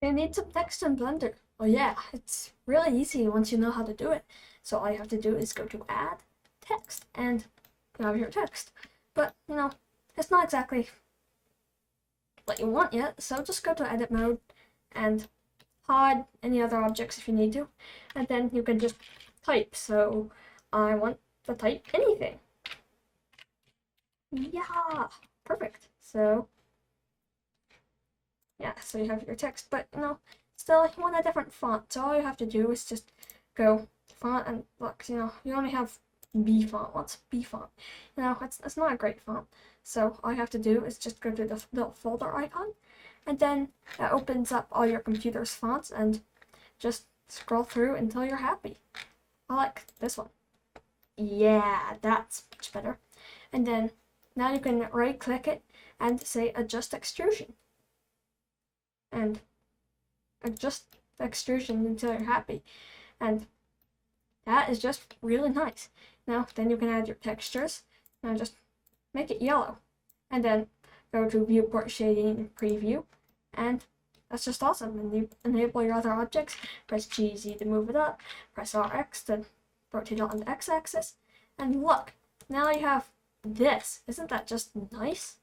You need some text in Blender. Oh yeah, it's really easy once you know how to do it. So all you have to do is go to add text and you have your text. But it's not exactly what you want yet, so just go to edit mode and hide any other objects if you need to. And then you can just type. So I want to type anything. Yeah, perfect. So yeah, so you have your text, but still you want a different font. So all you have to do is just go font and look, you only have B font. What's B font? It's not a great font. So all you have to do is just go to the little folder icon, and then that opens up all your computer's fonts, and just scroll through until you're happy. I like this one. Yeah, that's much better. And then now you can right click it and say adjust extrusion. And adjust the extrusion until you're happy. And that is just really nice. Now, then you can add your textures. Now just make it yellow. And then go to Viewport Shading Preview. And that's just awesome. And you enable your other objects. Press GZ to move it up. Press RX to rotate it on the X-axis. And look, now you have this. Isn't that just nice?